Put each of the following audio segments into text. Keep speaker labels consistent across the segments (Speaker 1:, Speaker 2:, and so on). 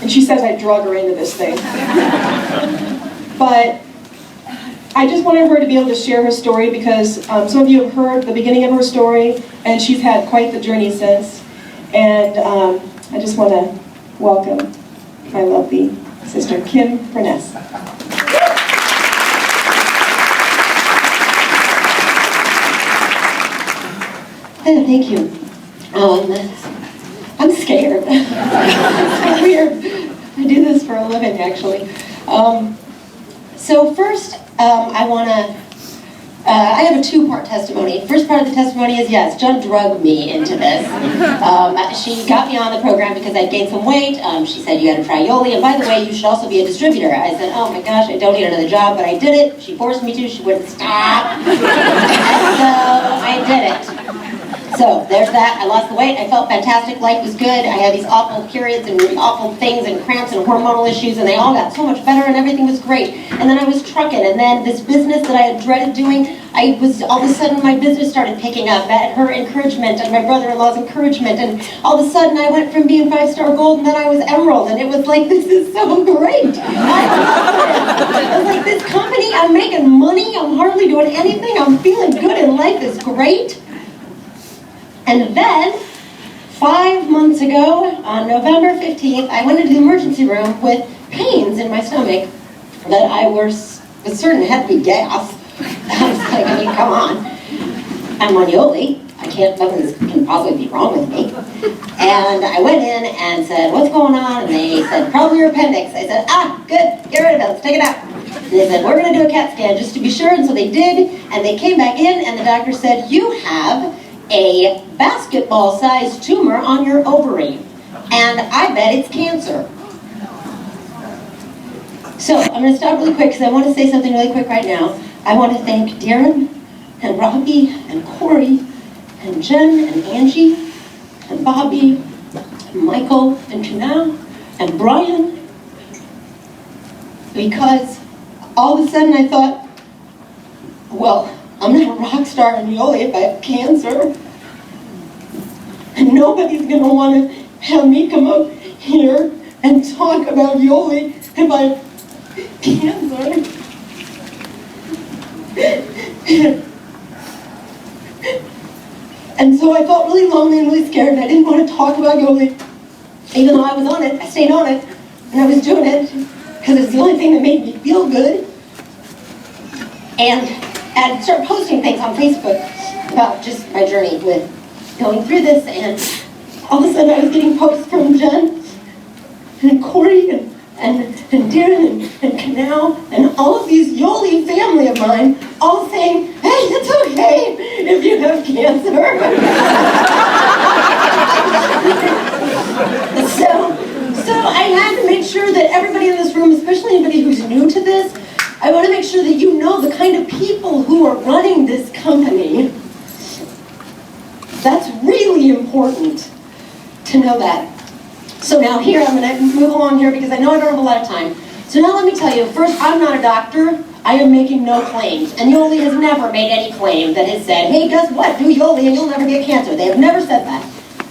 Speaker 1: And she says I drug her into this thing. But I just wanted her to be able to share her story because some of you have heard the beginning of her story, and she's had quite the journey since. And I just want to welcome my lovely sister, Kim Furness. Thank you. I'm scared. It's weird. I do this for a living, actually. So first, I have a two-part testimony. First part of the testimony is, yes, Jen drugged me into this. She got me on the program because I'd gained some weight. She said, you had to try Yoli, and by the way, you should also be a distributor. I said, oh my gosh, I don't need another job, but I did it. She forced me to. She wouldn't stop. And so I did it. So there's that. I lost the weight. I felt fantastic. Life was good. I had these awful periods and awful things and cramps and hormonal issues, and they all got so much better, and everything was great. And then I was trucking, and then this business that I had dreaded doing, all of a sudden my business started picking up at her encouragement and my brother-in-law's encouragement, and all of a sudden I went from being 5-star gold, and then I was emerald, and it was like, this is so great. I was like, this company, I'm making money, I'm hardly doing anything, I'm feeling good, and life is great. And then, 5 months ago, on November 15th, I went into the emergency room with pains in my stomach that I was certain had to be gas. I was like, I mean, come on. I'm on Yoli. Nothing can possibly be wrong with me. And I went in and said, what's going on? And they said, probably your appendix. I said, good, get rid of it, let's take it out. And they said, we're going to do a CAT scan just to be sure. And so they did, and they came back in, and the doctor said, you have a basketball-sized tumor on your ovary, and I bet it's cancer. So I'm going to stop really quick because I want to say something really quick right now. I want to thank Darren and Robbie and Corey and Jen and Angie and Bobby and Michael and Janelle and Brian, because all of a sudden I thought, well, I'm not a rock star in Yoli if I have cancer. And nobody's going to want to have me come up here and talk about Yoli if I have cancer. And so I felt really lonely and really scared, and I didn't want to talk about Yoli. Even though I was on it, I stayed on it, and I was doing it because it's the only thing that made me feel good. And I'd start posting things on Facebook about just my journey with going through this, and all of a sudden I was getting posts from Jen and Corey and Darren and Canal and all of these Yoli family of mine all saying, hey, it's okay if you have cancer. So I had to make sure that everybody in this room, especially anybody who's new to this, I want to make sure that you know the kind of people who are running this company. That's really important to know that. So now here, I'm going to move along here because I know I don't have a lot of time. So now let me tell you, first, I'm not a doctor. I am making no claims. And Yoli has never made any claim that has said, hey, guess what? Do Yoli and you'll never get cancer. They have never said that.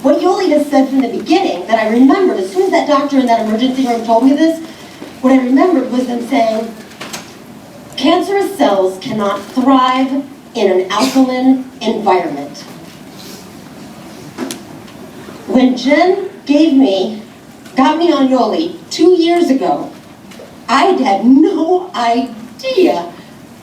Speaker 1: What Yoli has said from the beginning that I remembered, as soon as that doctor in that emergency room told me this, what I remembered was them saying, cancerous cells cannot thrive in an alkaline environment. When Jen got me on Yoli 2 years ago, I had no idea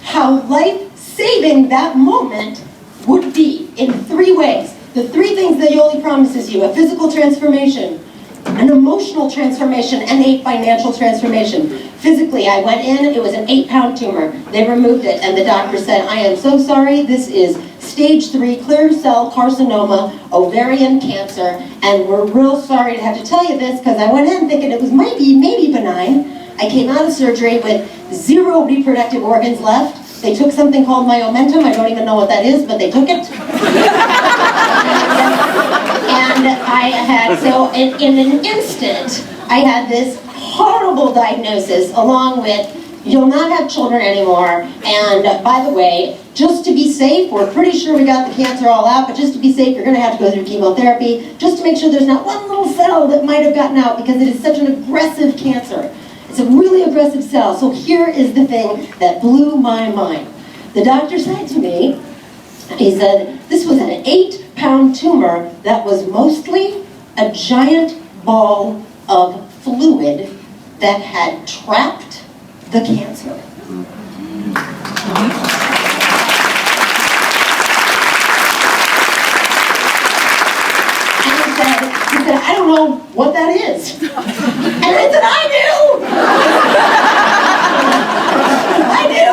Speaker 1: how life-saving that moment would be in 3 ways. The 3 things that Yoli promises you: a physical transformation, an emotional transformation, and a financial transformation. Physically, I went in, it was an 8-pound tumor. They removed it, and the doctor said, I am so sorry, this is stage 3 clear cell carcinoma, ovarian cancer, and we're real sorry to have to tell you this because I went in thinking it was maybe benign. I came out of surgery with 0 reproductive organs left. They took something called myomentum. I don't even know what that is, but they took it. And I had, so in an instant, I had this horrible diagnosis along with you'll not have children anymore, and by the way, just to be safe, we're pretty sure we got the cancer all out, but just to be safe, you're going to have to go through chemotherapy, just to make sure there's not one little cell that might have gotten out, because it is such an aggressive cancer. It's a really aggressive cell. So here is the thing that blew my mind. The doctor said to me, he said, this was an 8-pound tumor that was mostly a giant ball of fluid that had trapped the cancer. And he said, I don't know what that is. And I said, I do! I do!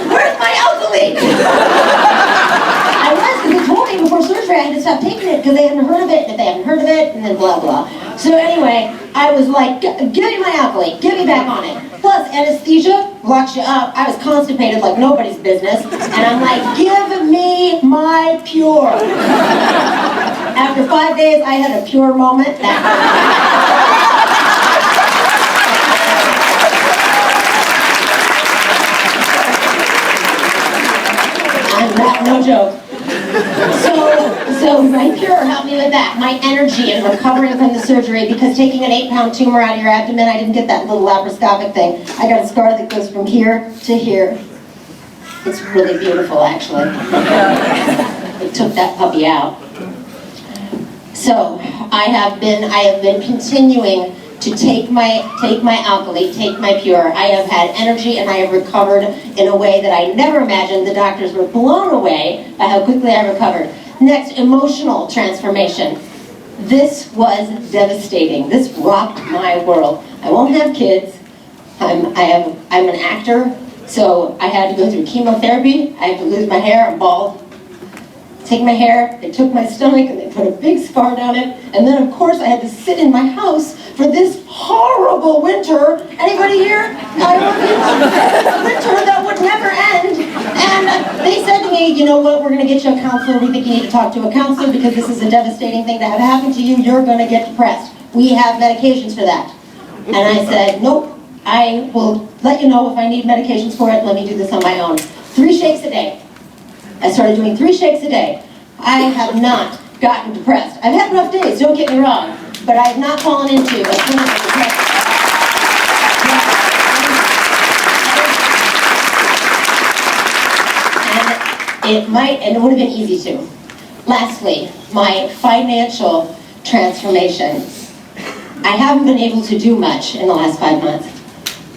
Speaker 1: Where's my alkaline? I was, because they told me before surgery I had to stop taking it because they hadn't heard of it, and if they hadn't heard of it, and then blah, blah. So anyway, I was like, give me my alkaline, get me back on it. Plus, anesthesia locks you up. I was constipated like nobody's business, and I'm like, give me my Pure. After 5 days, I had a Pure moment. No joke. So my Pure helped me with that. My energy and recovering from the surgery, because taking an 8-pound tumor out of your abdomen, I didn't get that little laparoscopic thing. I got a scar that goes from here to here. It's really beautiful, actually. It took that puppy out. So I have been continuing to take my alkali, take my Pure. I have had energy and I have recovered in a way that I never imagined. The doctors were blown away by how quickly I recovered. Next, emotional transformation. This was devastating. This rocked my world. I won't have kids. I'm an actor, so I had to go through chemotherapy. I had to lose my hair. I'm bald. Take my hair, they took my stomach and they put a big scar down it, and then of course I had to sit in my house for this horrible winter. Anybody here? Winter that would never end. And they said to me, you know what, we're going to get you a counselor. We think you need to talk to a counselor because this is a devastating thing to have happen to you. You're going to get depressed. We have medications for that. And I said, nope, I will let you know if I need medications for it. Let me do this on my own. 3 shakes a day. I started doing 3 shakes a day. I have not gotten depressed. I've had rough days, don't get me wrong, but I have not fallen into a clinical depression. And it would have been easy to. Lastly, my financial transformation. I haven't been able to do much in the last 5 months.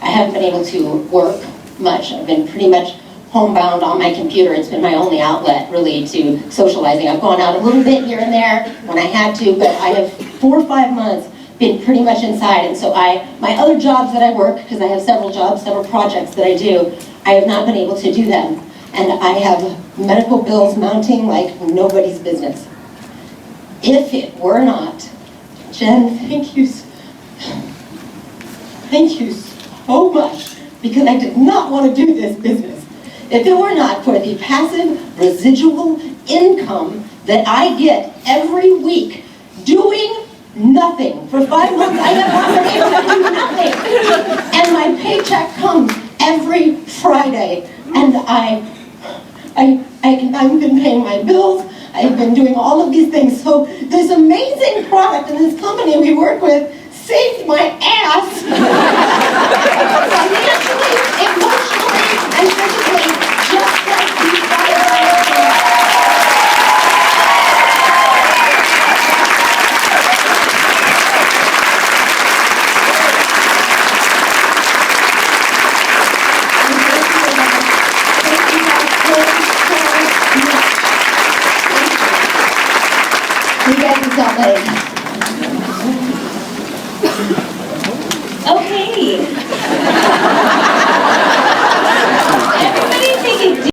Speaker 1: I haven't been able to work much. I've been pretty much homebound on my computer. It's been my only outlet, really, to socializing. I've gone out a little bit here and there when I had to, but I have 4 or 5 months been pretty much inside, and so my other jobs that I work, because I have several jobs, several projects that I do, I have not been able to do them. And I have medical bills mounting like nobody's business. If it were not, Jen, thank you so much, because I did not want to do this business. If it were not for the passive residual income that I get every week doing nothing. For 5 months I have not been able to do nothing. And my paycheck comes every Friday. And I've been paying my bills. I've been doing all of these things. So this amazing product and this company we work with saved my ass. Financially, emotionally, and physically, just like these
Speaker 2: Okay.